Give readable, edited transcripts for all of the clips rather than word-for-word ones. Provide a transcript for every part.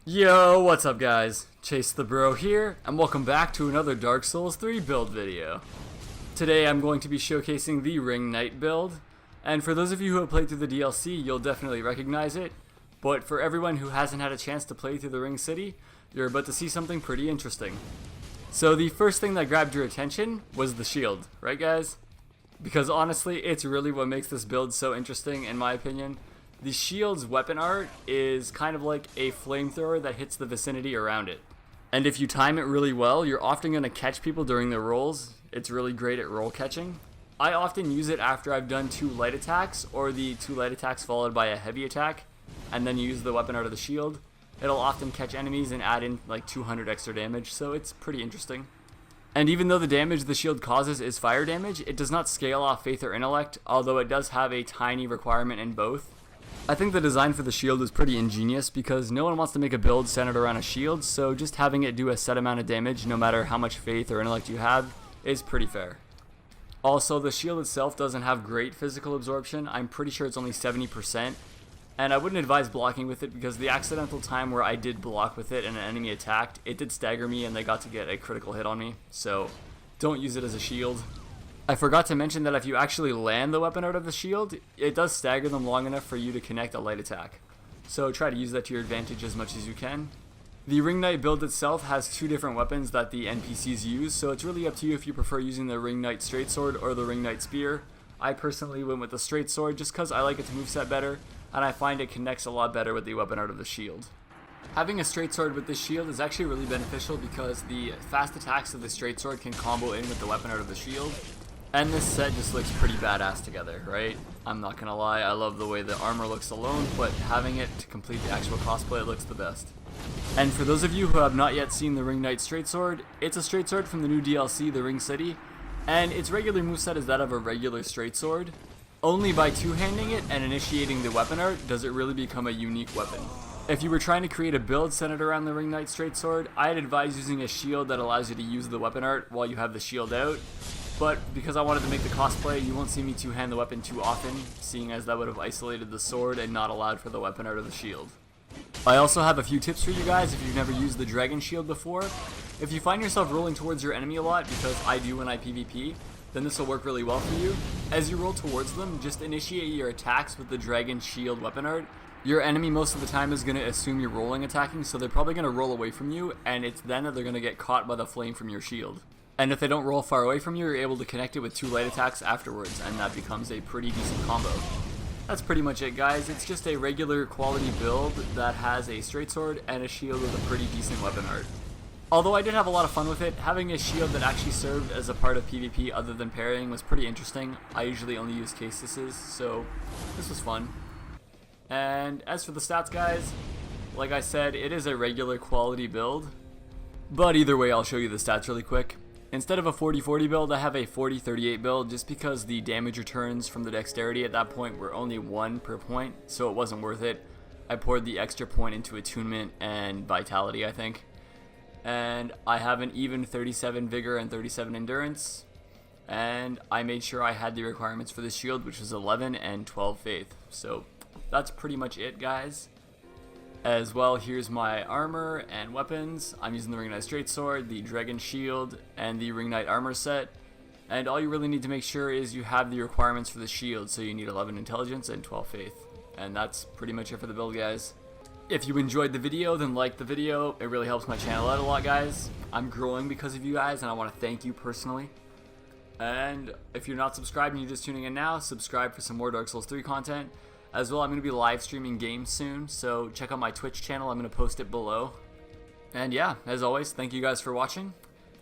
Yo, what's up guys? Chase the Bro here, and welcome back to another Dark Souls 3 build video. Today I'm going to be showcasing the Ring Knight build, and for those of you who have played through the DLC, you'll definitely recognize it, but for everyone who hasn't had a chance to play through the Ring City, you're about to see something pretty interesting. So the first thing that grabbed your attention was the shield, right guys? Because honestly, it's really what makes this build so interesting in my opinion. The shield's weapon art is kind of like a flamethrower that hits the vicinity around it. And if you time it really well, you're often going to catch people during their rolls. It's really great at roll catching. I often use it after I've done 2 light attacks, or the 2 light attacks followed by a heavy attack, and then use the weapon art of the shield. It'll often catch enemies and add in like 200 extra damage, so it's pretty interesting. And even though the damage the shield causes is fire damage, it does not scale off faith or intellect, although it does have a tiny requirement in both. I think the design for the shield is pretty ingenious because no one wants to make a build centered around a shield, so just having it do a set amount of damage no matter how much faith or intellect you have is pretty fair. Also, the shield itself doesn't have great physical absorption. I'm pretty sure it's only 70%, and I wouldn't advise blocking with it because the accidental time where I did block with it and an enemy attacked, it did stagger me and they got to get a critical hit on me, so don't use it as a shield. I forgot to mention that if you actually land the weapon out of the shield, it does stagger them long enough for you to connect a light attack. So try to use that to your advantage as much as you can. The Ring Knight build itself has 2 different weapons that the NPCs use, so it's really up to you if you prefer using the Ring Knight Straight Sword or the Ring Knight Spear. I personally went with the Straight Sword just because I like its moveset better, and I find it connects a lot better with the weapon art of the shield. Having a Straight Sword with this shield is actually really beneficial because the fast attacks of the Straight Sword can combo in with the weapon art of the shield. And this set just looks pretty badass together, right? I'm not gonna lie, I love the way the armor looks alone, but having it to complete the actual cosplay, it looks the best. And for those of you who have not yet seen the Ring Knight Straight Sword, it's a straight sword from the new DLC, the Ring City, and its regular moveset is that of a regular straight sword. Only by two-handing it and initiating the weapon art does it really become a unique weapon. If you were trying to create a build centered around the Ring Knight Straight Sword, I'd advise using a shield that allows you to use the weapon art while you have the shield out. But because I wanted to make the cosplay, you won't see me two-hand the weapon too often, seeing as that would have isolated the sword and not allowed for the weapon art of the shield. I also have a few tips for you guys if you've never used the Dragon Shield before. If you find yourself rolling towards your enemy a lot, because I do when I PvP, then this will work really well for you. As you roll towards them, just initiate your attacks with the Dragon Shield weapon art. Your enemy most of the time is going to assume you're rolling attacking, so they're probably going to roll away from you, and it's then that they're going to get caught by the flame from your shield. And if they don't roll far away from you, you're able to connect it with 2 light attacks afterwards, and that becomes a pretty decent combo. That's pretty much it guys, it's just a regular quality build that has a straight sword and a shield with a pretty decent weapon art. Although I did have a lot of fun with it, having a shield that actually served as a part of PvP other than parrying was pretty interesting. I usually only use cases, so this was fun. And as for the stats guys, like I said, it is a regular quality build, but either way I'll show you the stats really quick. Instead of a 40-40 build, I have a 40-38 build just because the damage returns from the dexterity at that point were only 1 per point, so it wasn't worth it. I poured the extra point into attunement and vitality, I think. And I have an even 37 vigor and 37 endurance. And I made sure I had the requirements for the shield, which was 11 and 12 faith. So that's pretty much it, guys. As well, here's my armor and weapons. I'm using the Ring Knight Straight Sword, the Dragon Shield, and the Ring Knight armor set. And all you really need to make sure is you have the requirements for the shield, so you need 11 intelligence and 12 faith. And that's pretty much it for the build, guys. If you enjoyed the video, then like the video. It really helps my channel out a lot, guys. I'm growing because of you guys, and I want to thank you personally. And if you're not subscribed and you're just tuning in now, subscribe for some more Dark Souls 3 content. As well, I'm going to be live streaming games soon, so check out my Twitch channel. I'm going to post it below. And yeah, as always, thank you guys for watching.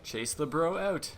Chase the Bro out.